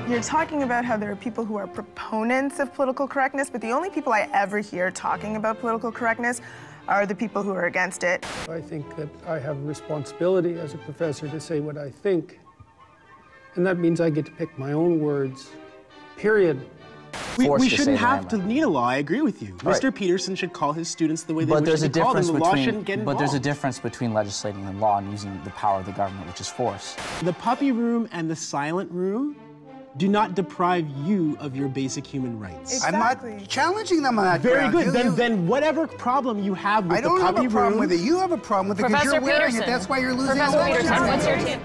You're talking about how there are people who are proponents of political correctness, but the only people I ever hear talking about political correctness are the people who are against it. I think that I have a responsibility as a professor to say what I think, and that means I get to pick my own words, period. We shouldn't have to need a law. I agree with you. Right. Mr. Peterson should call his students the way they wish to be called, and the law shouldn't get involved. But there's a difference between legislating and law and using the power of the government, which is force. The puppy room and the silent room do not deprive you of your basic human rights. Exactly. I'm not challenging them on that Very ground. good. Then whatever problem you have with the puppy room... I don't have a problem with it. You have a problem with it because you're wearing it. That's why you're losing Professor Peterson, what's your team?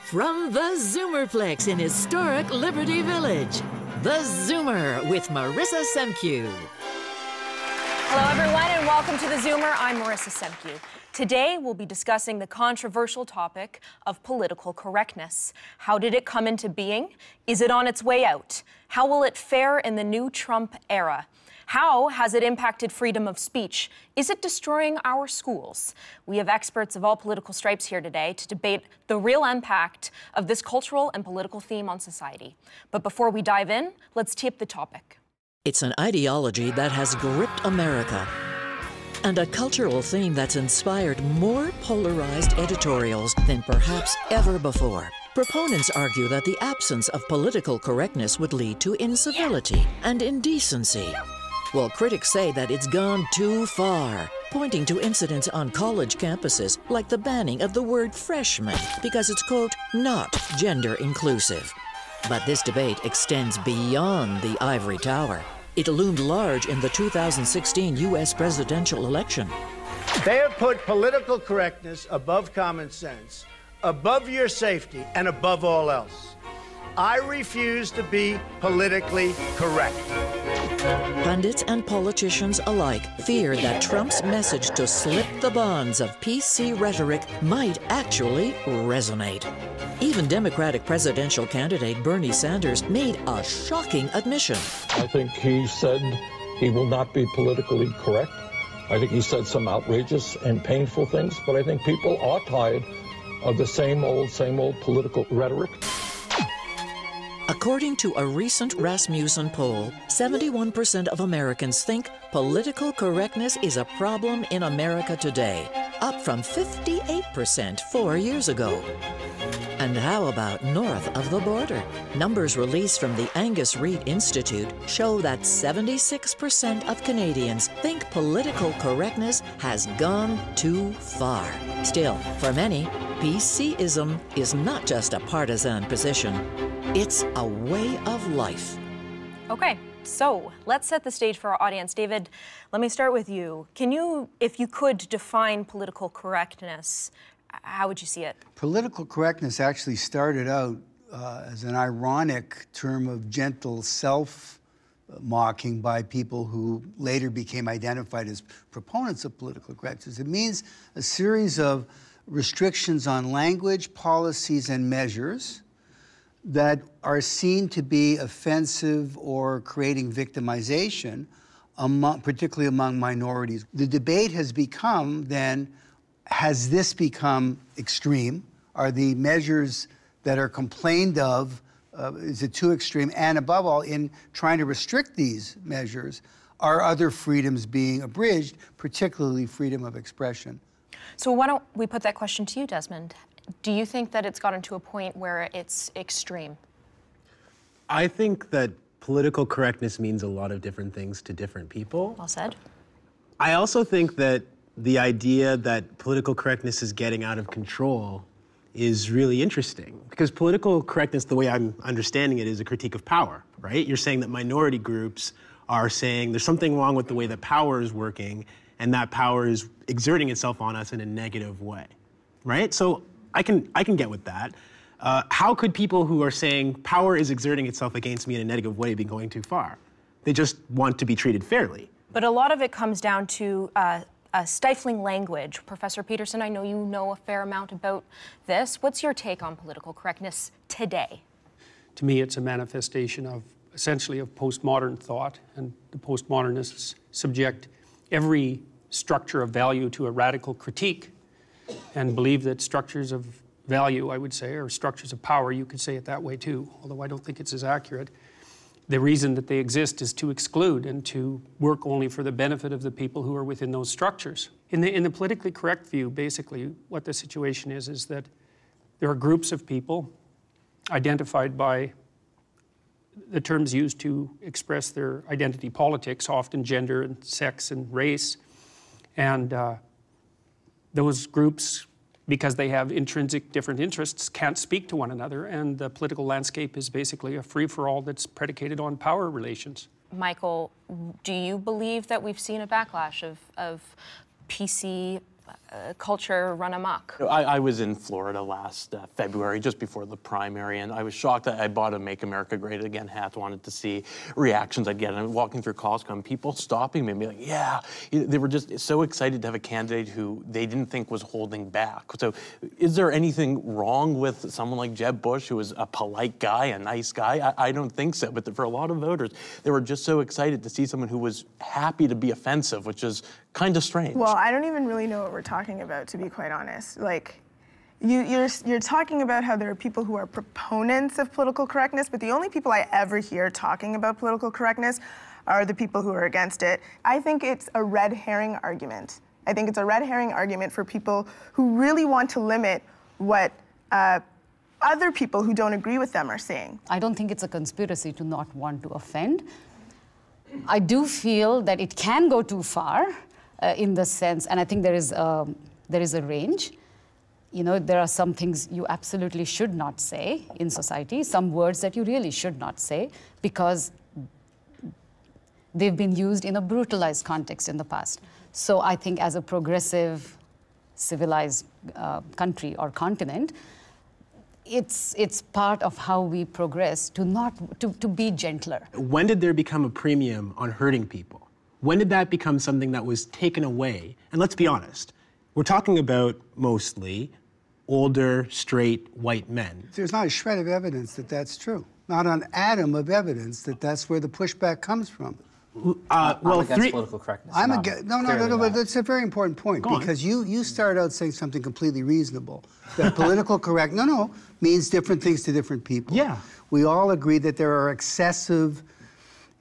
From the Zoomerplex in historic Liberty Village, the Zoomer with Marissa Semkiw. Hello, everyone, and welcome to the Zoomer. I'm Marissa Semkiw. Today, we'll be discussing the controversial topic of political correctness. How did it come into being? Is it on its way out? How will it fare in the new Trump era? How has it impacted freedom of speech? Is it destroying our schools? We have experts of all political stripes here today to debate the real impact of this cultural and political theme on society. But before we dive in, let's tee up the topic. It's an ideology that has gripped America, and a cultural theme that's inspired more polarized editorials than perhaps ever before. Proponents argue that the absence of political correctness would lead to incivility and indecency, while critics say that it's gone too far, pointing to incidents on college campuses like the banning of the word freshman because it's, quote, not gender inclusive. But this debate extends beyond the ivory tower. It loomed large in the 2016 U.S. presidential election. They have put political correctness above common sense, above your safety, and above all else. I refuse to be politically correct. Pundits and politicians alike fear that Trump's message to slip the bonds of PC rhetoric might actually resonate. Even Democratic presidential candidate Bernie Sanders made a shocking admission. I think he said he will not be politically correct. I think he said some outrageous and painful things, but I think people are tired of the same old political rhetoric. According to a recent Rasmussen poll, 71% of Americans think political correctness is a problem in America today, up from 58% 4 years ago. And how about north of the border? Numbers released from the Angus Reid Institute show that 76% of Canadians think political correctness has gone too far. Still, for many, PCism is not just a partisan position. It's a way of life. Okay, so let's set the stage for our audience. David, let me start with you. Can you, if you could, define political correctness? How would you see it? Political correctness actually started out as an ironic term of gentle self-mocking by people who later became identified as proponents of political correctness. It means a series of restrictions on language, policies, and measures that are seen to be offensive or creating victimization, particularly among minorities. The debate has become then, has this become extreme? Are the measures that are complained of, is it too extreme? And above all, in trying to restrict these measures, are other freedoms being abridged, particularly freedom of expression? So why don't we put that question to you, Desmond? Do you think that it's gotten to a point where it's extreme? I think that political correctness means a lot of different things to different people. Well said. I also think that the idea that political correctness is getting out of control is really interesting, because political correctness, the way I'm understanding it, is a critique of power, right? You're saying that minority groups are saying there's something wrong with the way that power is working, and that power is exerting itself on us in a negative way, right? So I can get with that. How could people who are saying power is exerting itself against me in a negative way be going too far? They just want to be treated fairly. But a lot of it comes down to stifling language. Professor Peterson, I know you know a fair amount about this. What's your take on political correctness today? To me, it's a manifestation of, essentially, of postmodern thought, and the postmodernists subject every structure of value to a radical critique and believe that structures of value, I would say, or structures of power, you could say it that way too, although I don't think it's as accurate. The reason that they exist is to exclude and to work only for the benefit of the people who are within those structures. In the politically correct view, basically, what the situation is that there are groups of people identified by the terms used to express their identity politics, often gender and sex and race. And those groups, because they have intrinsic different interests, can't speak to one another, and the political landscape is basically a free-for-all that's predicated on power relations. Michael, do you believe that we've seen a backlash of PC culture run amok? I was in Florida last February, just before the primary, and I was shocked that I bought a Make America Great Again hat, wanted to see reactions I'd get. And I'm walking through Costco, people stopping me and being like, yeah, they were just so excited to have a candidate who they didn't think was holding back. So is there anything wrong with someone like Jeb Bush, who is a polite guy, a nice guy? I don't think so, but for a lot of voters, they were just so excited to see someone who was happy to be offensive, which is kind of strange. Well, I don't even really know what we're talking about, to be quite honest. Like, you're talking about how there are people who are proponents of political correctness, but the only people I ever hear talking about political correctness are the people who are against it. I think it's a red herring argument. I think it's a red herring argument for people who really want to limit what other people who don't agree with them are saying. I don't think it's a conspiracy to not want to offend. I do feel that it can go too far. In the sense, and I think there is a range. You know, there are some things you absolutely should not say in society, some words that you really should not say, because they've been used in a brutalized context in the past. So I think as a progressive, civilized country or continent, it's part of how we progress to be gentler. When did there become a premium on hurting people? When did that become something that was taken away? And let's be honest, we're talking about mostly older, straight, white men. There's not a shred of evidence that that's true. Not an atom of evidence that that's where the pushback comes from. I'm against political correctness. No, but that's a very important point, because you start out saying something completely reasonable. That political correct, means different things to different people. Yeah. We all agree that there are excessive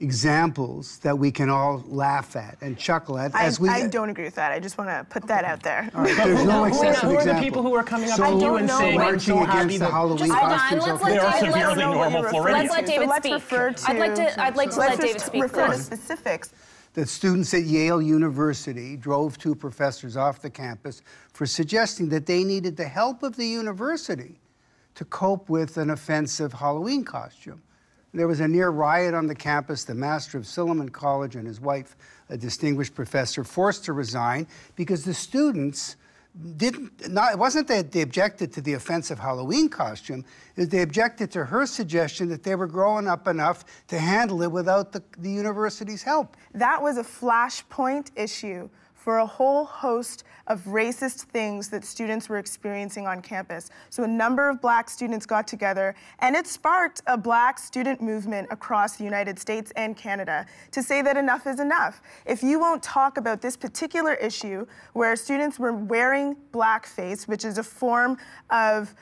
examples that we can all laugh at and chuckle at. I don't agree with that. I just want to put that out there. All right, there's no excessive Who are the example. people who are coming up to you and saying, aren't you happy that Halloween costumes They are severely normal Floridians. Let's let David speak. I'd like to let David speak. Refer to specifics. That students at Yale University drove two professors off the campus for suggesting that they needed the help of the university to cope with an offensive Halloween costume. There was a near riot on the campus. The master of Silliman College and his wife, a distinguished professor, forced to resign because the students it wasn't that they objected to the offensive Halloween costume, they objected to her suggestion that they were growing up enough to handle it without the university's help. That was a flashpoint issue for a whole host of racist things that students were experiencing on campus. So a number of black students got together, and it sparked a black student movement across the United States and Canada to say that enough is enough. If you won't talk about this particular issue where students were wearing blackface, which is a form of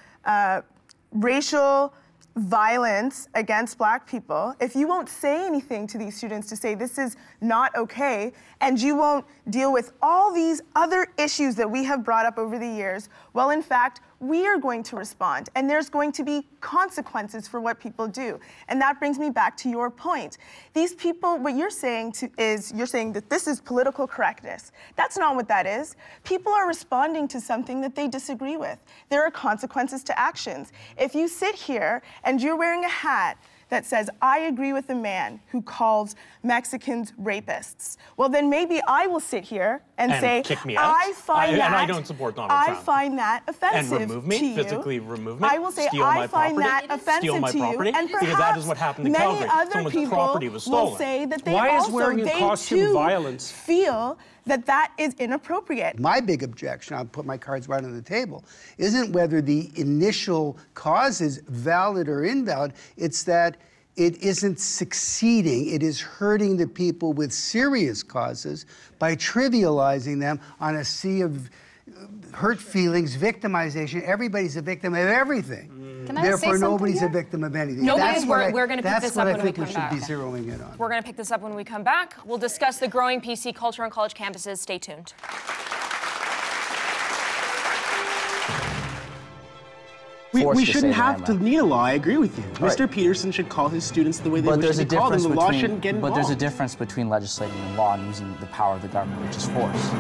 racial violence against black people, if you won't say anything to these students to say this is not okay, and you won't deal with all these other issues that we have brought up over the years, well, in fact, we are going to respond, and there's going to be consequences for what people do. And that brings me back to your point. These people, what you're saying is you're saying that this is political correctness. That's not what that is. People are responding to something that they disagree with. There are consequences to actions. If you sit here and you're wearing a hat that says, I agree with a man who calls Mexicans rapists, well, then maybe I will sit here and say, kick me out. And I don't support Donald Trump. I find that offensive and remove me, to you. Physically remove me. I will say, steal I my find property, that offensive steal my to property, you. And perhaps because that is what happened in many Calgary. other Someone's people property was stolen. will say that they Why also, is wearing a costume too violence? Feel that that is inappropriate. My big objection, I'll put my cards right on the table, isn't whether the initial cause is valid or invalid, it's that it isn't succeeding. It is hurting the people with serious causes by trivializing them on a sea of hurt feelings, victimization. Everybody's a victim of everything. Can I Therefore, say nobody's something a victim of anything. Nobody's. We're going to pick this up when we come back. That's what I think we should be zeroing in on. We're going to pick this up when we come back. We'll discuss the growing PC culture on college campuses. Stay tuned. We shouldn't have to need a law. I agree with you. Right. Mr. Peterson should call his students the way they wish to be called, and the law shouldn't get involved. But there's a difference between legislating and law and using the power of the government, which is force.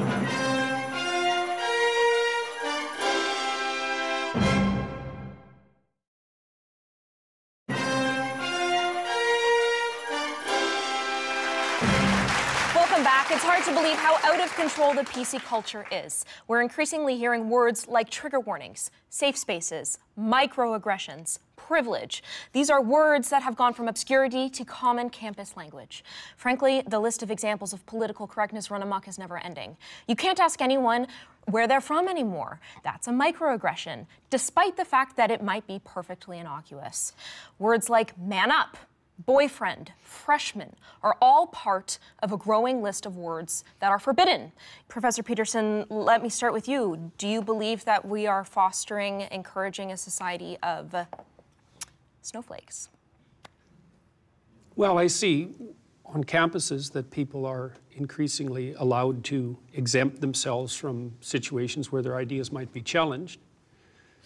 It's hard to believe how out of control the PC culture is. We're increasingly hearing words like trigger warnings, safe spaces, microaggressions, privilege. These are words that have gone from obscurity to common campus language. Frankly, the list of examples of political correctness run amok is never ending. You can't ask anyone where they're from anymore. That's a microaggression, despite the fact that it might be perfectly innocuous. Words like man up, boyfriend, freshman are all part of a growing list of words that are forbidden. Professor Peterson, let me start with you. Do you believe that we are fostering, encouraging a society of snowflakes? Well, I see on campuses that people are increasingly allowed to exempt themselves from situations where their ideas might be challenged.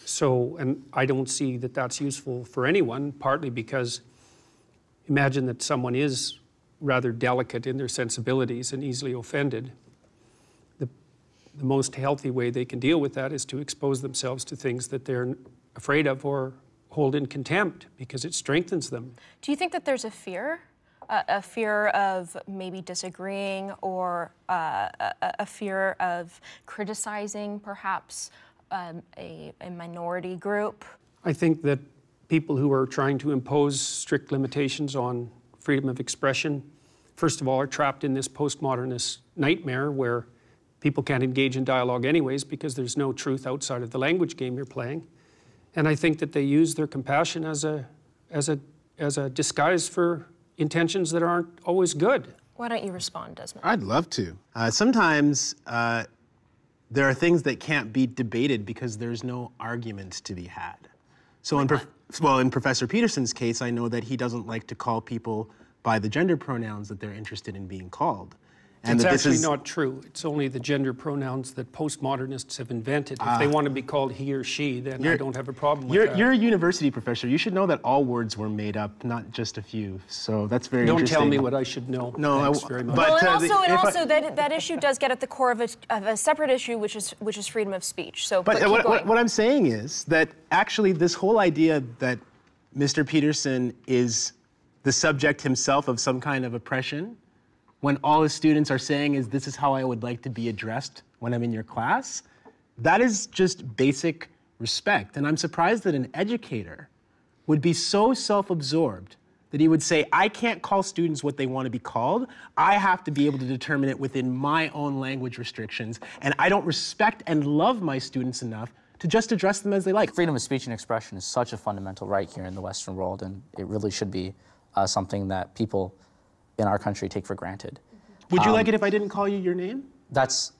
So, and I don't see that that's useful for anyone, partly because imagine that someone is rather delicate in their sensibilities and easily offended. The most healthy way they can deal with that is to expose themselves to things that they're afraid of or hold in contempt, because it strengthens them. Do you think that there's a fear of maybe disagreeing, or a fear of criticizing perhaps a minority group? I think that people who are trying to impose strict limitations on freedom of expression, first of all, are trapped in this postmodernist nightmare where people can't engage in dialogue anyways because there's no truth outside of the language game you're playing. And I think that they use their compassion as a disguise for intentions that aren't always good. Why don't you respond, Desmond? I'd love to. Sometimes there are things that can't be debated because there's no argument to be had. So in Professor Peterson's case, I know that he doesn't like to call people by the gender pronouns that they're interested in being called. And it's actually not true. It's only the gender pronouns that postmodernists have invented. If they want to be called he or she, then I don't have a problem with that. You're a university professor. You should know that all words were made up, not just a few. So that's very interesting. Don't tell me what I should know. No, thanks very much. Well, and also that issue does get at the core of a separate issue, which is freedom of speech. So, but what I'm saying is that actually this whole idea that Mr. Peterson is the subject himself of some kind of oppression, when all his students are saying is, this is how I would like to be addressed when I'm in your class, that is just basic respect. And I'm surprised that an educator would be so self-absorbed that he would say, I can't call students what they want to be called. I have to be able to determine it within my own language restrictions. And I don't respect and love my students enough to just address them as they like. Freedom of speech and expression is such a fundamental right here in the Western world, and it really should be something that people in our country take for granted. Would you like it if I didn't call you your name? That's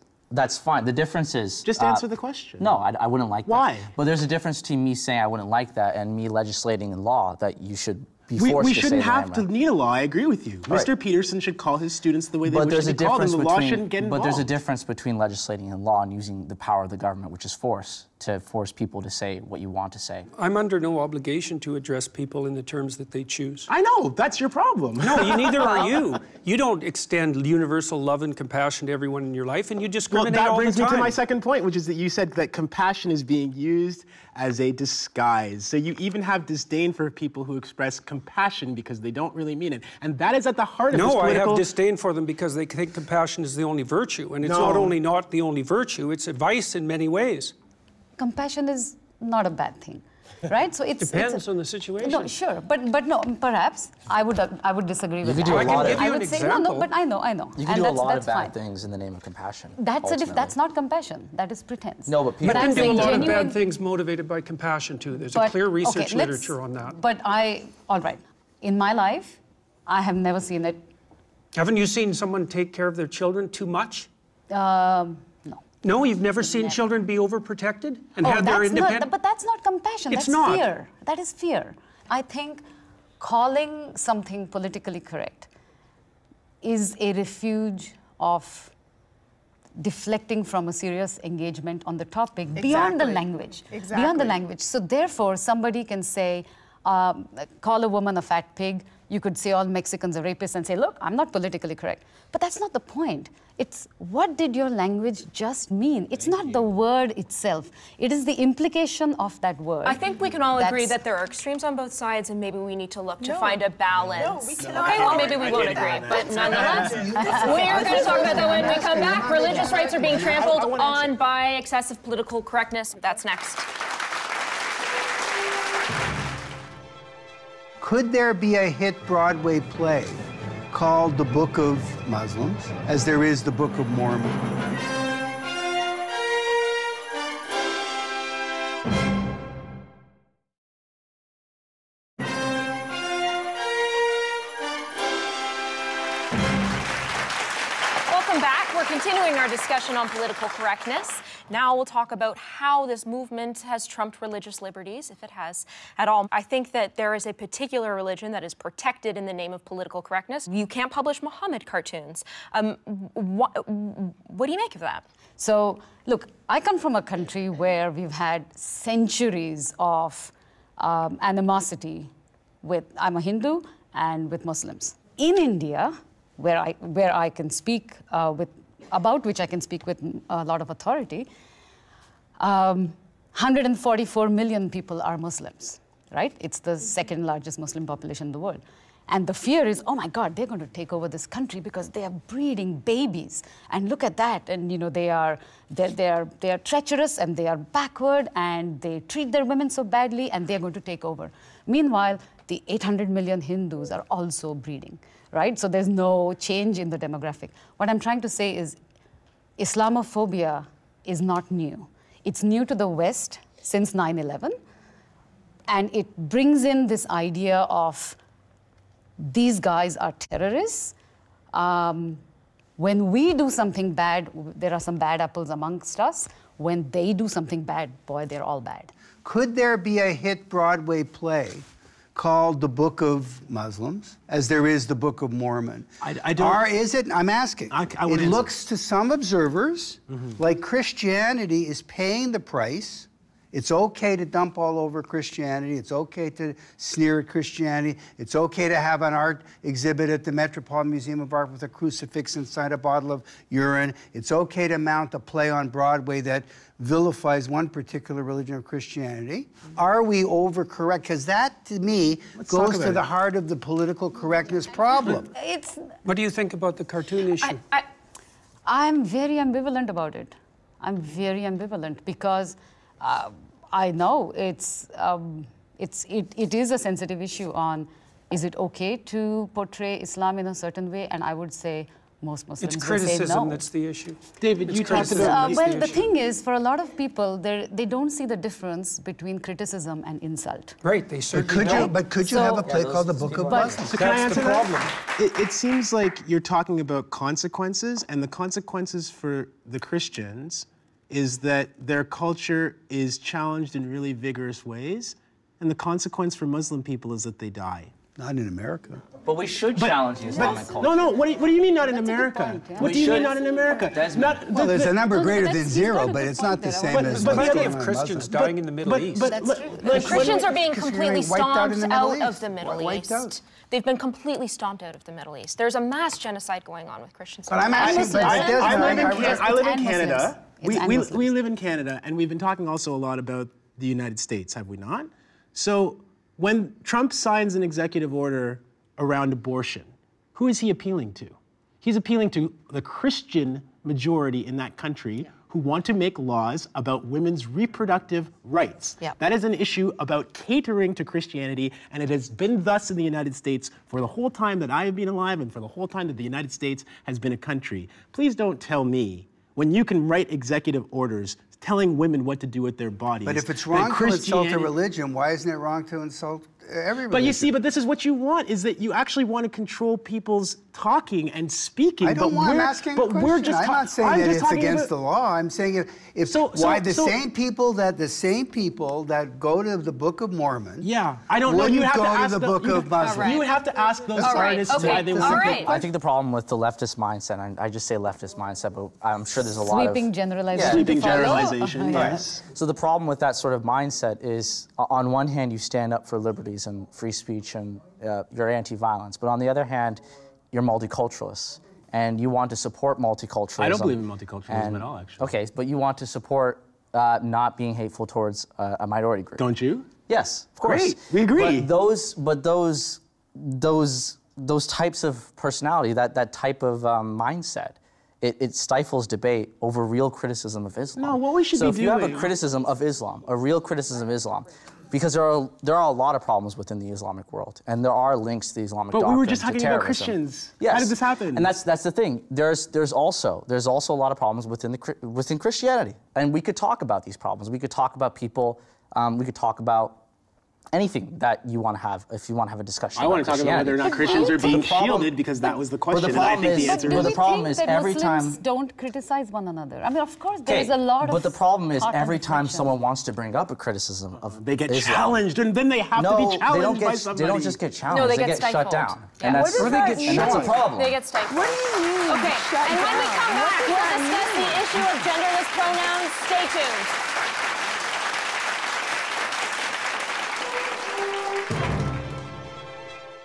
fine. The difference is... Just answer the question. No, I wouldn't like that. Why? But there's a difference between me saying I wouldn't like that and me legislating in law that you should be forced to say. We shouldn't have to need a law. I agree with you. Right. Mr. Peterson should call his students the way they wish to be called, and the law shouldn't get involved. But there's a difference between legislating in law and using the power of the government, which is force, to force people to say what you want to say. I'm under no obligation to address people in the terms that they choose. I know, that's your problem. No, neither are you. You don't extend universal love and compassion to everyone in your life, and you discriminate all the time. Well, that brings me to my second point, which is that you said that compassion is being used as a disguise. So you even have disdain for people who express compassion because they don't really mean it. And that is at the heart of this political... No, I have disdain for them because they think compassion is the only virtue. And it's not only not the only virtue, it's a vice in many ways. Compassion is not a bad thing, right? So it depends on the situation. No, sure, but no, perhaps I would disagree with that. I can give you an example. No, but I know. You can do a lot of bad things in the name of compassion. That's not compassion. That is pretense. No, but people can do a lot of bad things motivated by compassion too. There's a clear research literature on that. But all right, in my life, I have never seen it. Haven't you seen someone take care of their children too much? No. No, you've never seen children be overprotected and have their independence? But that's not compassion. It's that's not. Fear. That is fear. I think calling something politically correct is a refuge of deflecting from a serious engagement on the topic beyond the language. Beyond the language. So therefore, somebody can say, call a woman a fat pig. You could say all Mexicans are rapists and say, look, I'm not politically correct. But that's not the point. It's what did your language just mean? It's not the word itself. It is the implication of that word. I think we can all agree that there are extremes on both sides, and maybe we need to look to find a balance. No, we cannot. Okay, well, maybe we won't agree, but nonetheless, we are going to talk about that when we come back. Religious rights are being trampled on by excessive political correctness. That's next. Could there be a hit Broadway play called The Book of Muslims, as there is the Book of Mormon? Welcome back. We're continuing our discussion on political correctness. Now we'll talk about how this movement has trumped religious liberties, if it has at all. I think that there is a particular religion that is protected in the name of political correctness. You can't publish Muhammad cartoons. What do you make of that? So, look, I come from a country where we've had centuries of animosity with, I'm a Hindu, and with Muslims. In India, where I can speak about which I can speak with a lot of authority, 144 million people are Muslims, right? It's the second largest Muslim population in the world. And the fear is, oh my God, they're going to take over this country because they are breeding babies. And look at that. And you know, they are treacherous and they are backward and they treat their women so badly and they're going to take over. Meanwhile, the 800 million Hindus are also breeding, right? So there's no change in the demographic. What I'm trying to say is Islamophobia is not new. It's new to the West since 9/11. And it brings in this idea of these guys are terrorists. When we do something bad, there are some bad apples amongst us. When they do something bad, boy, they're all bad. Could there be a hit Broadway play called The Book of Muslims, as there is the Book of Mormon? I don't... Or is it, I'm asking, it looks to some observers like Christianity is paying the price. It's okay to dump all over Christianity. It's okay to sneer at Christianity. It's okay to have an art exhibit at the Metropolitan Museum of Art with a crucifix inside a bottle of urine. It's okay to mount a play on Broadway that vilifies one particular religion of Christianity. Are we overcorrect? Because that, to me, goes to the heart of the political correctness problem. What do you think about the cartoon issue? I'm very ambivalent about it. I'm very ambivalent because I know it is a sensitive issue on, is it okay to portray Islam in a certain way? And I would say most Muslims it's will say criticism no. that's the issue. David, you talked about well, the thing is, for a lot of people, they don't see the difference between criticism and insult. Right, they certainly don't. But could you have a play called The Book of Muslims? So can I answer that? It seems like you're talking about consequences, and the consequences for the Christians is that their culture is challenged in really vigorous ways, and the consequence for Muslim people is that they die. Not in America. But we should challenge the Islamic culture. No, what do you mean not in America? Point, yeah. What do you mean not in America? Well, there's a number greater than zero, but it's not the same as But plenty of Christians dying in the Middle East. Christians are being completely stomped out of the Middle East. They've been completely stomped out of the Middle East. There's a mass genocide going on with Christians. But I'm asking, I live in Canada. We live in Canada, and we've been talking also a lot about the United States, have we not? So when Trump signs an executive order around abortion, who is he appealing to? He's appealing to the Christian majority in that country who want to make laws about women's reproductive rights. Yeah. That is an issue about catering to Christianity, and it has been thus in the United States for the whole time that I have been alive and for the whole time that the United States has been a country. Please don't tell me, when you can write executive orders telling women what to do with their bodies. But if it's wrong to insult a religion, why isn't it wrong to insult every But you religion. see, but this is what you want, is that you actually want to control people's talking and speaking. I don't want. I'm asking a question. I'm not saying that it's against the law. I'm saying the same people that go to the Book of Mormon. Yeah, I don't know. You have to ask the Book of Muslim. You would have to ask those artists why they would. I think the problem with the leftist mindset, and I just say leftist mindset, but I'm sure there's a lot of sweeping generalization. Yeah. Sweeping generalization. Yes. So the problem with that sort of mindset is, on one hand, you stand up for liberties and free speech and you're anti-violence, but on the other hand, you're multiculturalists and you want to support multiculturalism. I don't believe in multiculturalism at all, actually. Okay, but you want to support not being hateful towards a minority group. Don't you? Yes, of course. Great, we agree. But those types of personality, that type of mindset, it stifles debate over real criticism of Islam. No, what we should be doing. So if you have a criticism of Islam, a real criticism of Islam, because there are a lot of problems within the Islamic world, and there are links to the Islamic doctrine. But we were just talking about Christians. Yes. How did this happen? And that's the thing. There's also a lot of problems within Christianity, and we could talk about these problems. We could talk about people. We could talk about anything that you want to have, if you want to have a discussion. I want to talk about whether or not Christians are being shielded, because that was the question, and I think the answer is. But the problem is every time Muslims don't criticize one another. I mean, of course, there is a lot of. But the problem is every time someone wants to bring up a criticism of they get Islam, challenged, and then they have to be challenged by somebody. They don't just get challenged. No, they get stifled. shut down. Yeah. And that's, What does that mean? that's a problem. They get stifled. What do you mean? Okay, and when we come back, we'll discuss the issue of genderless pronouns. Stay tuned.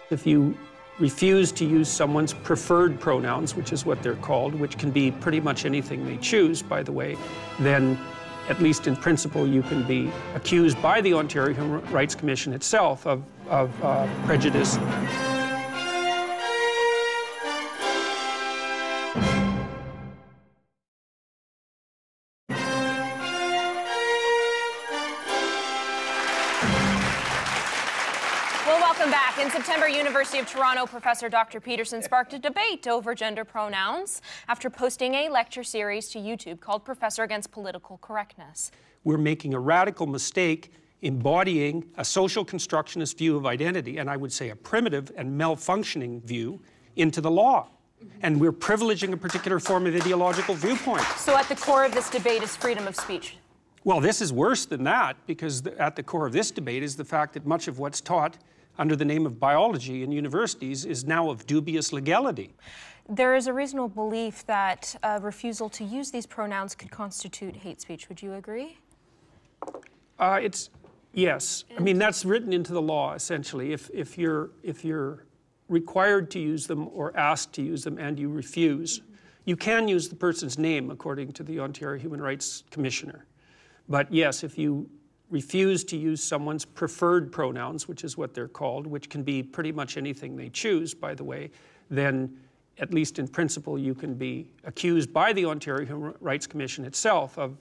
If you refuse to use someone's preferred pronouns, which is what they're called, which can be pretty much anything they choose, by the way, then at least in principle you can be accused by the Ontario Human Rights Commission itself of prejudice. Welcome back. In September, University of Toronto professor Dr. Peterson sparked a debate over gender pronouns after posting a lecture series to YouTube called Professor Against Political Correctness. We're making a radical mistake embodying a social constructionist view of identity, and I would say a primitive and malfunctioning view, into the law. And we're privileging a particular form of ideological viewpoint. So at the core of this debate is freedom of speech. Well, this is worse than that, because at the core of this debate is the fact that much of what's taught under the name of biology in universities is now of dubious legality. There is a reasonable belief that refusal to use these pronouns could constitute hate speech. Would you agree? Yes. I mean, that's written into the law, essentially. If you're required to use them or asked to use them and you refuse, you can use the person's name, according to the Ontario Human Rights Commissioner. But yes, if you refuse to use someone's preferred pronouns, which is what they're called, which can be pretty much anything they choose, by the way, then at least in principle you can be accused by the Ontario Human Rights Commission itself of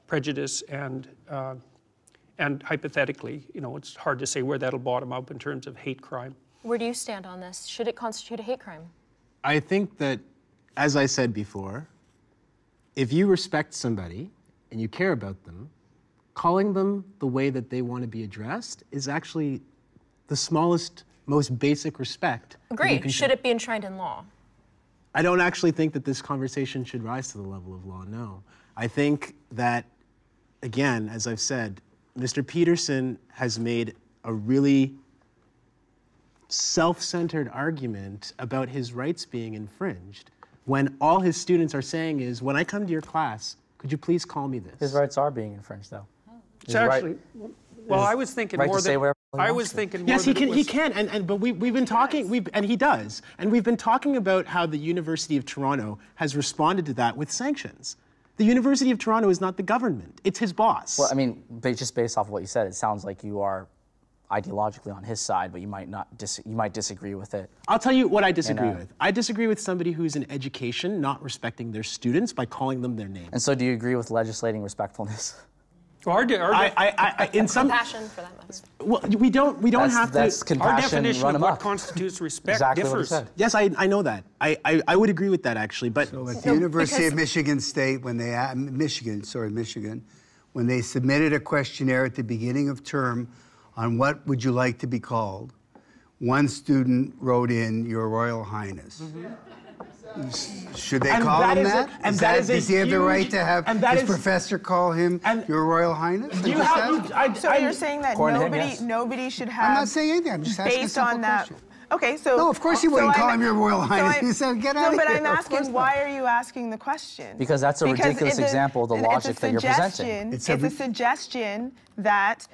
prejudice and hypothetically, you know, it's hard to say where that'll bottom out in terms of hate crime. Where do you stand on this? Should it constitute a hate crime? I think that, as I said before, if you respect somebody and you care about them, calling them the way that they want to be addressed is actually the smallest, most basic respect. Agreed. Should it be enshrined in law? I don't actually think that this conversation should rise to the level of law, no. I think that, again, as I've said, Mr. Peterson has made a really self-centered argument about his rights being infringed when all his students are saying is, when I come to your class, could you please call me this? His rights are being infringed, though. It's actually, well, I was thinking more than, I was thinking more yes, than he can, but we've been talking, and he does, and we've been talking about how the University of Toronto has responded to that with sanctions. The University of Toronto is not the government, it's his boss. Well, I mean, just based off of what you said, it sounds like you are ideologically on his side, but you might not you might disagree with it. I'll tell you what I disagree with. I disagree with somebody who's in education not respecting their students by calling them their name. And so do you agree with legislating respectfulness? In some compassion for that matter. Well, we don't have to. That's compassion. Our definition run of what amok. constitutes respect Exactly differs. What he said. Yes, I know that. I would agree with that actually, but so at the University of Michigan State, when they Michigan, when they submitted a questionnaire at the beginning of term on what would you like to be called, one student wrote in, Your Royal Highness. Should they call him that? Does he have the right to have his professor call him Your Royal Highness? So you're saying that nobody should have... I'm not saying anything. I'm just asking a simple question. Okay, so... No, of course you wouldn't call him Your Royal Highness. You said, get out of here. No, but I'm asking, why are you asking the question? Because that's a ridiculous example of the logic that you're presenting. It's a suggestion that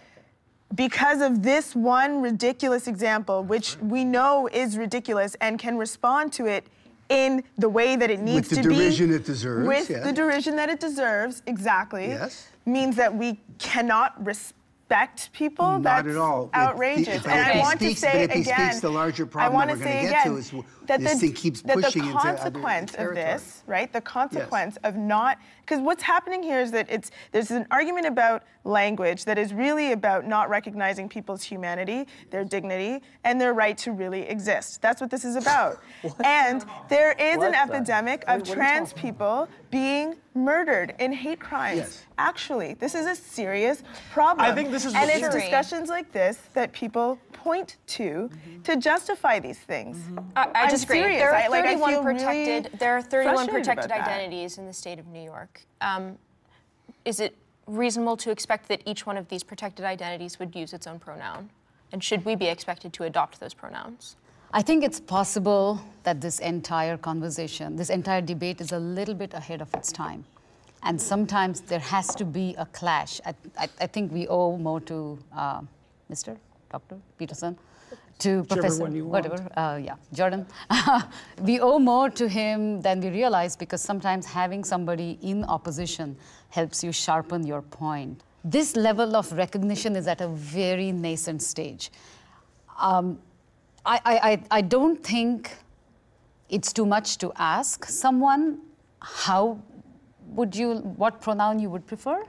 because of this one ridiculous example, which we know is ridiculous and can respond to it in the way that it needs to be. With the derision it deserves. With the derision that it deserves, exactly. Yes. Means that we cannot respect people. Not at all. That's outrageous. And I want to say again, it bespeaks the larger problem that we're going to get to is this thing keeps pushing into other territory. The consequence of this, right? The consequence of not, because what's happening here is that there's an argument about language that is really about not recognizing people's humanity, their dignity, and their right to really exist. That's what this is about. And there is an epidemic of trans people being murdered in hate crimes. Yes. Actually, this is a serious problem. I think this is and it's discussions like this that people point to justify these things. I disagree. There are 31 really there are 31 frustrated protected about that. identities in the state of New York. Is it reasonable to expect that each one of these protected identities would use its own pronoun? And should we be expected to adopt those pronouns? I think it's possible that this entire conversation, this entire debate is a little bit ahead of its time. And sometimes there has to be a clash. I think we owe more to Dr. Peterson, to Professor, Jordan. We owe more to him than we realize, because sometimes having somebody in opposition helps you sharpen your point. This level of recognition is at a very nascent stage. I don't think it's too much to ask someone what pronoun you would prefer,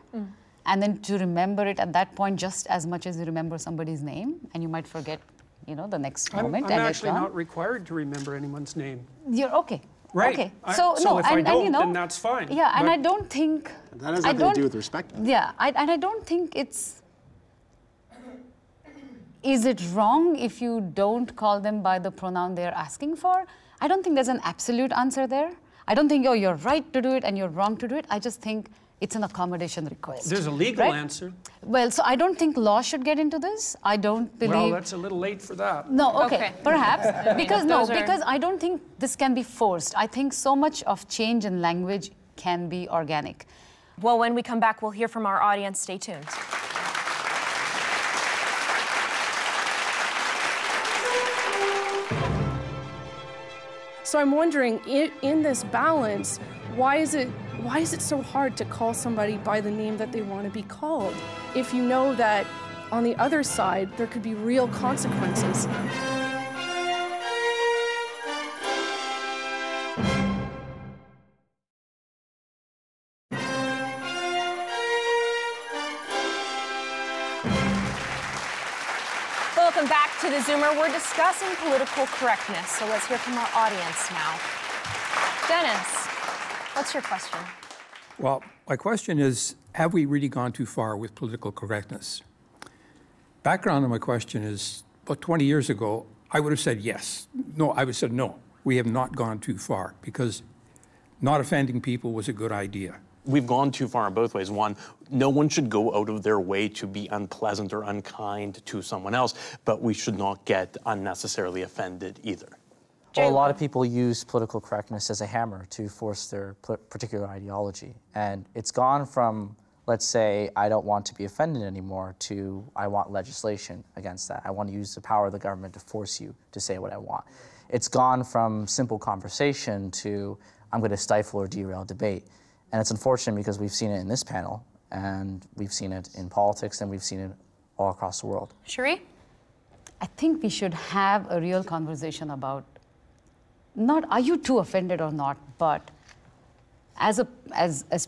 and then to remember it at that point just as much as you remember somebody's name, and you might forget, the next moment. I'm actually not required to remember anyone's name. You're okay. Right. Okay. So if I don't, then that's fine. Yeah, and I don't think... That has nothing to do with respect. Yeah, and I don't think it's... Is it wrong if you don't call them by the pronoun they're asking for? I don't think there's an absolute answer there. I don't think, you're right to do it and you're wrong to do it. I just think it's an accommodation request. There's a legal answer. Well, so I don't think law should get into this. I don't believe... Well, that's a little late for that. No, okay. Perhaps. Because I don't think this can be forced. I think so much of change in language can be organic. Well, when we come back, we'll hear from our audience. Stay tuned. So I'm wondering, in this balance, why is it so hard to call somebody by the name that they want to be called, if you know that on the other side there could be real consequences? Welcome back to the Zoomer. We're discussing political correctness, so let's hear from our audience now. Dennis, what's your question? Well, my question is, have we really gone too far with political correctness? Background of my question is, about 20 years ago, I would have said yes. No, I would have said no. We have not gone too far, because not offending people was a good idea. We've gone too far in both ways. One, no one should go out of their way to be unpleasant or unkind to someone else, but we should not get unnecessarily offended either. Well, a lot of people use political correctness as a hammer to force their particular ideology. And it's gone from, let's say, I don't want to be offended anymore, to I want legislation against that. I want to use the power of the government to force you to say what I want. It's gone from simple conversation to I'm going to stifle or derail debate. And it's unfortunate because we've seen it in this panel, and we've seen it in politics, and we've seen it all across the world. Cherie? I think we should have a real conversation about not are you too offended or not, but as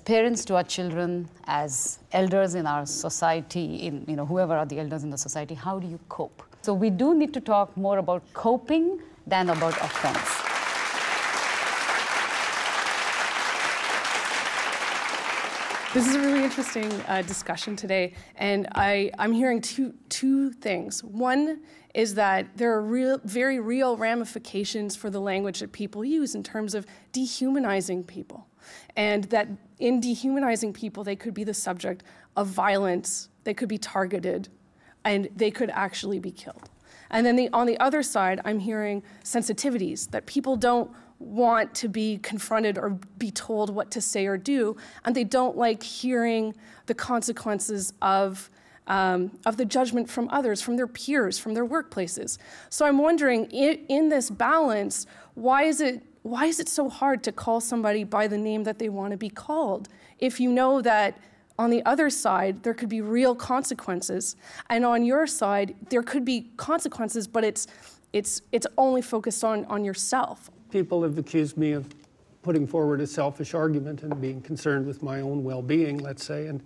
parents to our children, as elders in our society, whoever are the elders in the society, how do you cope? So we do need to talk more about coping than about offense. This is a really interesting discussion today, and I'm hearing two things. One is that there are very real ramifications for the language that people use in terms of dehumanizing people, and that in dehumanizing people, they could be the subject of violence, they could be targeted, and they could actually be killed. And then on the other side, I'm hearing sensitivities, that people don't want to be confronted or be told what to say or do, and they don't like hearing the consequences of the judgment from others, from their peers, from their workplaces. So I'm wondering, in this balance, why is it so hard to call somebody by the name that they want to be called if you know that on the other side, there could be real consequences, and on your side, there could be consequences, but it's only focused on yourself. People have accused me of putting forward a selfish argument and being concerned with my own well-being, let's say. And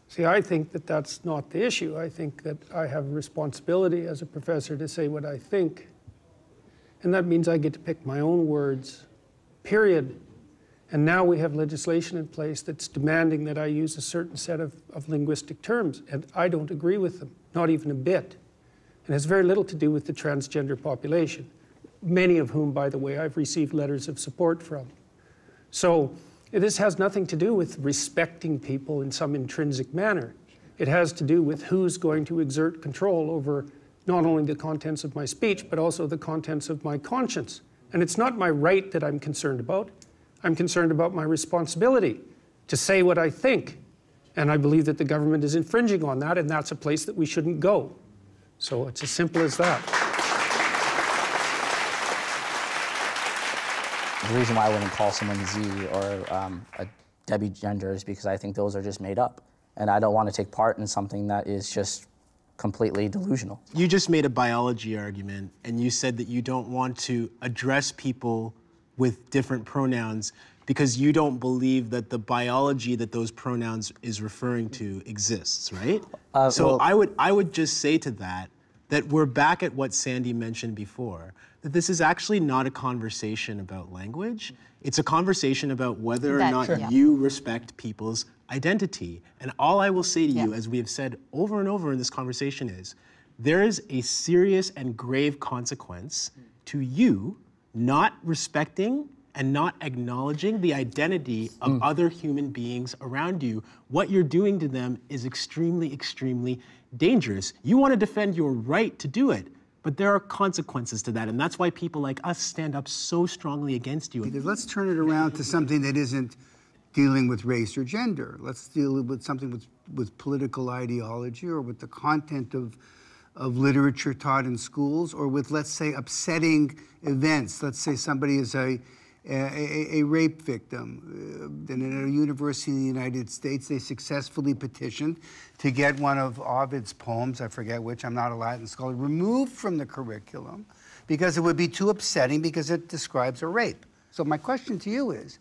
see, I think that that's not the issue. I think that I have a responsibility as a professor to say what I think. And that means I get to pick my own words, period. And now we have legislation in place that's demanding that I use a certain set of linguistic terms, and I don't agree with them, not even a bit. And it has very little to do with the transgender population, many of whom, by the way, I've received letters of support from. So this has nothing to do with respecting people in some intrinsic manner. It has to do with who's going to exert control over not only the contents of my speech, but also the contents of my conscience. And it's not my right that I'm concerned about. I'm concerned about my responsibility to say what I think. And I believe that the government is infringing on that, and that's a place that we shouldn't go. So it's as simple as that. The reason why I wouldn't call someone Z or a Debbie gender is because I think those are just made up. And I don't want to take part in something that is just completely delusional. You just made a biology argument, and you said that you don't want to address people with different pronouns because you don't believe that the biology that those pronouns is referring to exists, right? So well, I would just say to that we're back at what Sandy mentioned before, that this is actually not a conversation about language. It's a conversation about whether or not you respect people's identity. And all I will say to you, as we have said over and over in this conversation, is there is a serious and grave consequence to you not respecting and not acknowledging the identity of other human beings around you. What you're doing to them is extremely, extremely dangerous. You want to defend your right to do it, but there are consequences to that, and that's why people like us stand up so strongly against you. Because let's turn it around to something that isn't dealing with race or gender. Let's deal with something with political ideology or with the content of literature taught in schools, or with, let's say, upsetting events. Let's say somebody is a rape victim. And at a university in the United States, they successfully petitioned to get one of Ovid's poems, I forget which, I'm not a Latin scholar, removed from the curriculum because it would be too upsetting because it describes a rape. So my question to you is,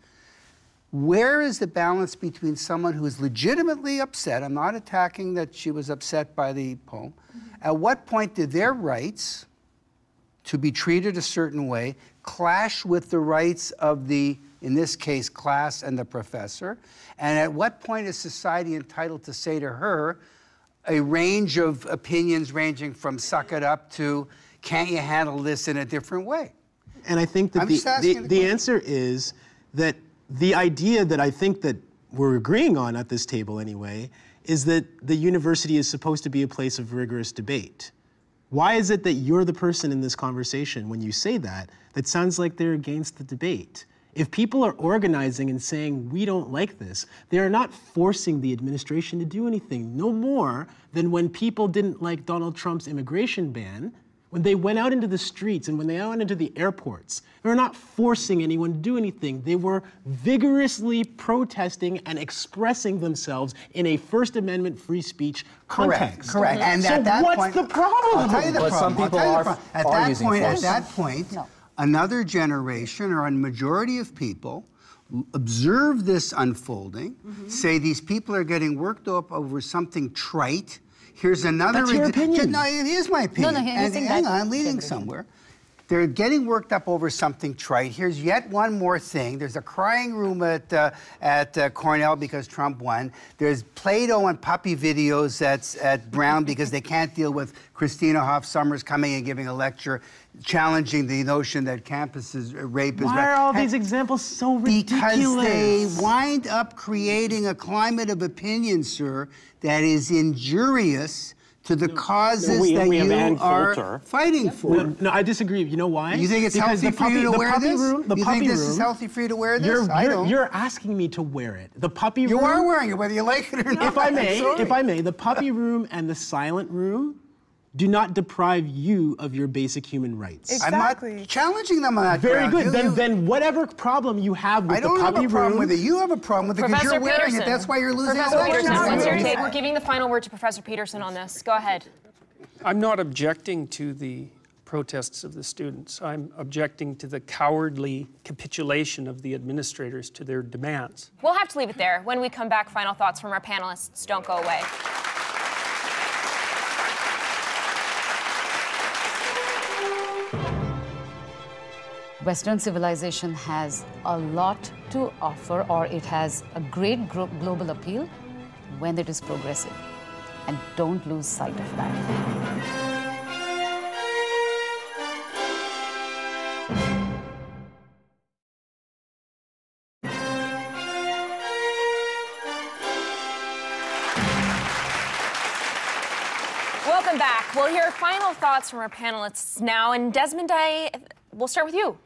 where is the balance between someone who is legitimately upset, I'm not attacking that she was upset by the poem, at what point did their rights to be treated a certain way clash with the rights of the, in this case, class and the professor? And at what point is society entitled to say to her a range of opinions ranging from suck it up to can't you handle this in a different way? And I think that the answer is that the idea that I think that we're agreeing on at this table anyway is that the university is supposed to be a place of rigorous debate. Why is it that you're the person in this conversation, when you say that sounds like they're against the debate? If people are organizing and saying, we don't like this, they are not forcing the administration to do anything, no more than when people didn't like Donald Trump's immigration ban, when they went out into the streets and when they went into the airports. They were not forcing anyone to do anything. They were vigorously protesting and expressing themselves in a First Amendment free speech context. Correct. And so at that what's point, the problem? I'll tell you the But problem. some people are using force. At that point, another generation or a majority of people observe this unfolding, say these people are getting worked up over something trite. Here's another. That's your opinion. No, it is my opinion. No, and hang on, I'm leading somewhere. They're getting worked up over something trite. Here's yet one more thing. There's a crying room at Cornell because Trump won. There's Play-Doh and puppy videos at Brown because they can't deal with Christina Hoff Sommers coming and giving a lecture challenging the notion that campus rape is right. Why are all these examples so ridiculous? Because they wind up creating a climate of opinion, sir, that is injurious to the causes that you are fighting for. No, I disagree. You know why? You think it's healthy for you to wear this? You think this is healthy for you to wear this? I don't. You're asking me to wear it. The puppy room. You are wearing it, whether you like it or not. If I may, the puppy room and the silent room do not deprive you of your basic human rights. Exactly. I'm not challenging them on that Very ground. good. Then whatever problem you have with the puppy room... I don't have a problem with it. You have a problem with it because you're wearing it. That's why you're losing. Professor Peterson, what's your take? We're giving the final word to Professor Peterson on this. Go ahead. I'm not objecting to the protests of the students. I'm objecting to the cowardly capitulation of the administrators to their demands. We'll have to leave it there. When we come back, final thoughts from our panelists. Don't go away. Western civilization has a lot to offer, or it has a great global appeal when it is progressive. And don't lose sight of that. Welcome back. We'll hear final thoughts from our panelists now. And Desmond, we'll start with you.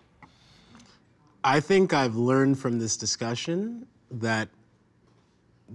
I think I've learned from this discussion that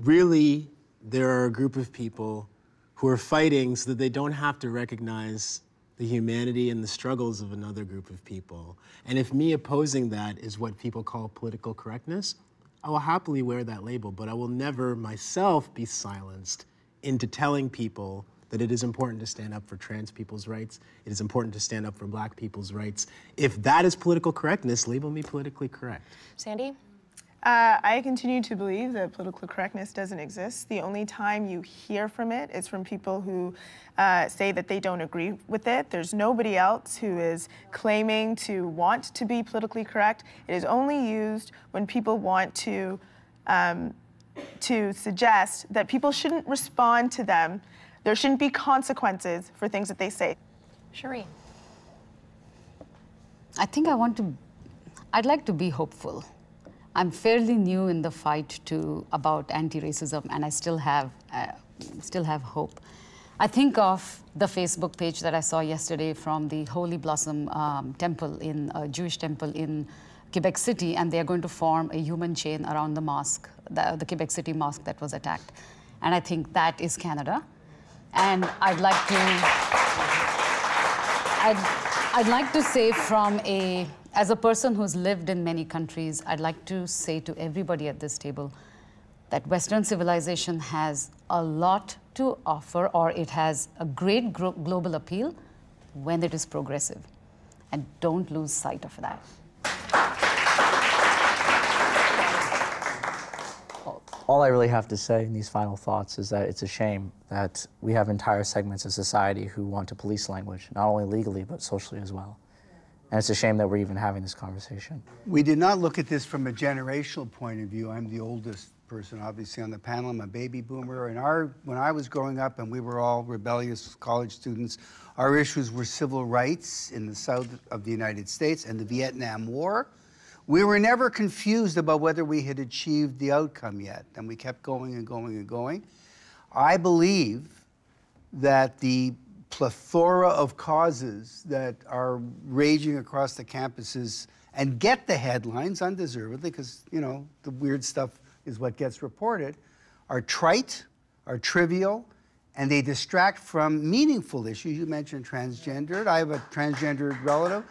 really there are a group of people who are fighting so that they don't have to recognize the humanity and the struggles of another group of people. And if me opposing that is what people call political correctness, I will happily wear that label, but I will never myself be silenced into telling people that it is important to stand up for trans people's rights. It is important to stand up for black people's rights. If that is political correctness, label me politically correct. Sandy? I continue to believe that political correctness doesn't exist. The only time you hear from it is from people who say that they don't agree with it. There's nobody else who is claiming to want to be politically correct. It is only used when people want to suggest that people shouldn't respond to them. There shouldn't be consequences for things that they say. Cherie. I think I'd like to be hopeful. I'm fairly new in the fight about anti-racism, and I still have hope. I think of the Facebook page that I saw yesterday from the Holy Blossom temple, a Jewish temple in Quebec City, and they are going to form a human chain around the mosque, the Quebec City mosque that was attacked. And I think that is Canada. And I'd like to say as a person who's lived in many countries, I'd like to say to everybody at this table that Western civilization has a lot to offer, or it has a great global appeal when it is progressive. And don't lose sight of that. All I really have to say in these final thoughts is that it's a shame that we have entire segments of society who want to police language, not only legally, but socially as well. And it's a shame that we're even having this conversation. We did not look at this from a generational point of view. I'm the oldest person, obviously, on the panel. I'm a baby boomer. And when I was growing up and we were all rebellious college students, our issues were civil rights in the south of the United States and the Vietnam War. We were never confused about whether we had achieved the outcome yet, and we kept going and going and going. I believe that the plethora of causes that are raging across the campuses and get the headlines undeservedly, because, you know, the weird stuff is what gets reported, are trite, are trivial, and they distract from meaningful issues. You mentioned transgendered. I have a transgendered relative.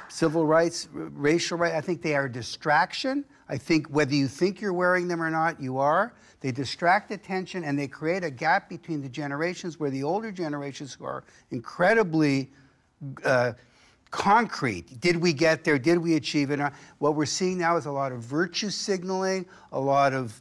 Civil rights, racial rights, I think they are a distraction. I think whether you think you're wearing them or not, you are. They distract attention and they create a gap between the generations where the older generations who are incredibly concrete. Did we get there? Did we achieve it? What we're seeing now is a lot of virtue signaling, a lot of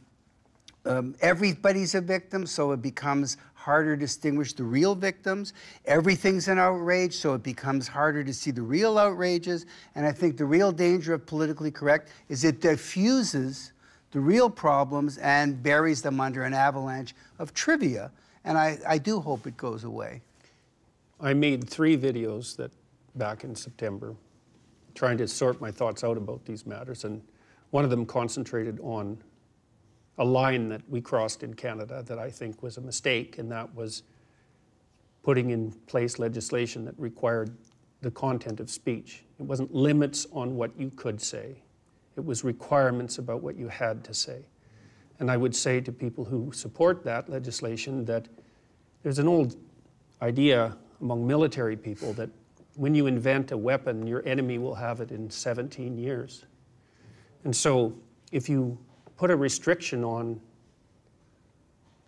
everybody's a victim, so it becomes harder to distinguish the real victims. Everything's an outrage, so it becomes harder to see the real outrages. And I think the real danger of politically correct is it diffuses the real problems and buries them under an avalanche of trivia. And I do hope it goes away. I made 3 videos back in September, trying to sort my thoughts out about these matters, and one of them concentrated on a line that we crossed in Canada that I think was a mistake, and that was putting in place legislation that required the content of speech. It wasn't limits on what you could say. It was requirements about what you had to say. And I would say to people who support that legislation that there's an old idea among military people that when you invent a weapon, your enemy will have it in 17 years. And so if you put a restriction on,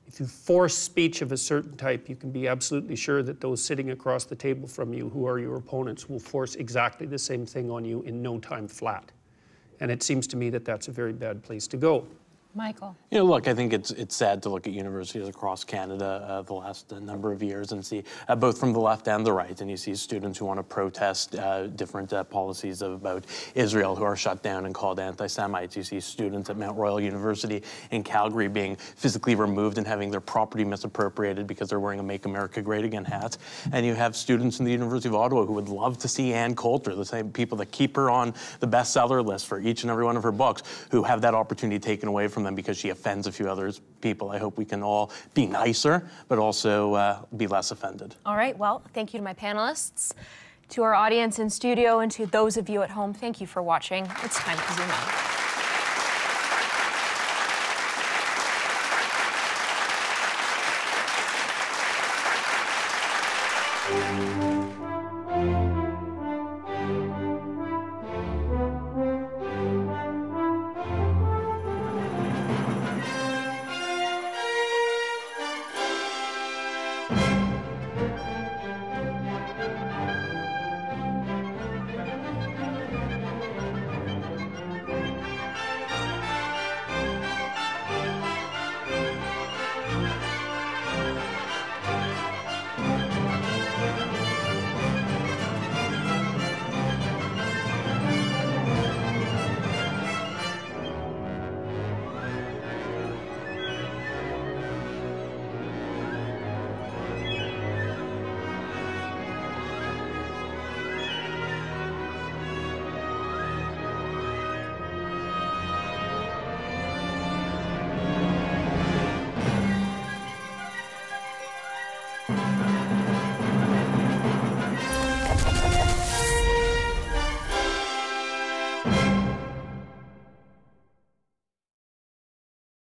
if you force speech of a certain type, you can be absolutely sure that those sitting across the table from you, who are your opponents, will force exactly the same thing on you in no time flat. And it seems to me that that's a very bad place to go. Michael. You know, look, I think it's sad to look at universities across Canada the last number of years and see both from the left and the right, and you see students who want to protest different policies about Israel who are shut down and called anti-Semites. You see students at Mount Royal University in Calgary being physically removed and having their property misappropriated because they're wearing a Make America Great Again hat. And you have students in the University of Ottawa who would love to see Ann Coulter, the same people that keep her on the bestseller list for each and every one of her books, who have that opportunity taken away from them because she offends a few other people. I hope we can all be nicer, but also be less offended. All right, well, thank you to my panelists, to our audience in studio, and to those of you at home, thank you for watching. It's time to zoom out.